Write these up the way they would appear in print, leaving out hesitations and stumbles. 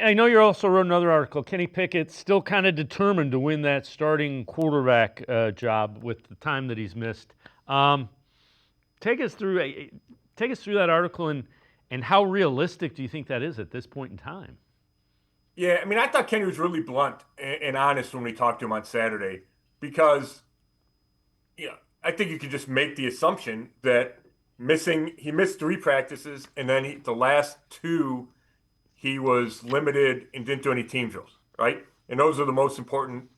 I know you also wrote another article. Kenny Pickett still kind of determined to win that starting quarterback job with the time that he's missed. Um, take us through that article and how realistic do you think that is at this point in time? Yeah, I mean, I thought Kenny was really blunt and honest when we talked to him on Saturday because, I think you could just make the assumption that he missed three practices and then the last two he was limited and didn't do any team drills, right? And those are the most important,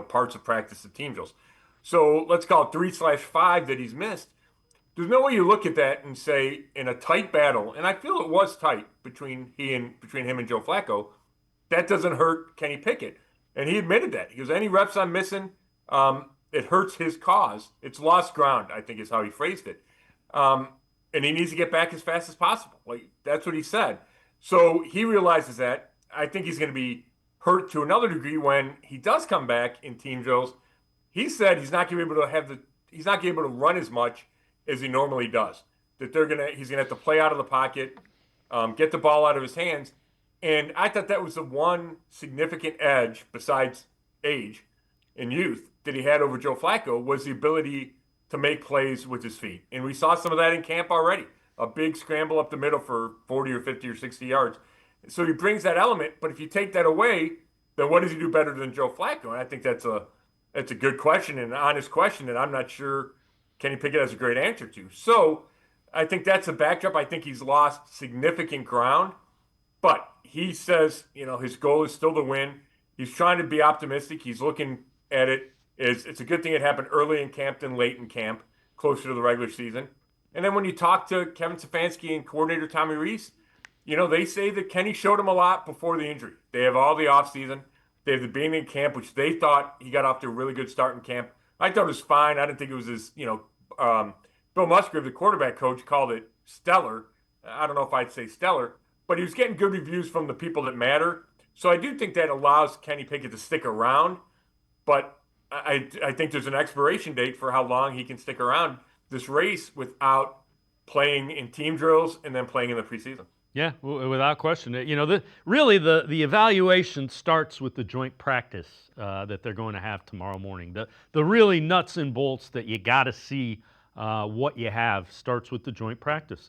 parts of practice of team drills. So let's call it 3/5 that he's missed. There's no way you look at that and say in a tight battle, and I feel it was tight between him and Joe Flacco, that doesn't hurt Kenny Pickett. And he admitted that. He goes, any reps I'm missing, it hurts his cause. It's lost ground, I think is how he phrased it. Um, and he needs to get back as fast as possible. Like that's what he said. So he realizes that. I think he's going to be hurt to another degree when he does come back in team drills. He said he's not going to be able to he's not going to be able to run as much as he normally does. That he's going to have to play out of the pocket, get the ball out of his hands, and I thought that was the one significant edge besides age and youth that he had over Joe Flacco was the ability to make plays with his feet. And we saw some of that in camp already. A big scramble up the middle for 40 or 50 or 60 yards. So he brings that element, but if you take that away, then what does he do better than Joe Flacco? And I think that's a good question and an honest question that I'm not sure Kenny Pickett has a great answer to. So I think that's a backdrop. I think he's lost significant ground. But he says, his goal is still to win. He's trying to be optimistic. He's looking at it as it's a good thing it happened early in camp than late in camp, closer to the regular season. And then when you talk to Kevin Stefanski and coordinator Tommy Rees, they say that Kenny showed him a lot before the injury. They have all the offseason. They have the beginning of camp, which they thought he got off to a really good start in camp. I thought it was fine. I didn't think it was Bill Musgrave, the quarterback coach, called it stellar. I don't know if I'd say stellar, but he was getting good reviews from the people that matter. So I do think that allows Kenny Pickett to stick around, but I think there's an expiration date for how long he can stick around this race without playing in team drills and then playing in the preseason. Yeah, without question. The evaluation starts with the joint practice that they're going to have tomorrow morning. The really nuts and bolts that you got to see what you have starts with the joint practice.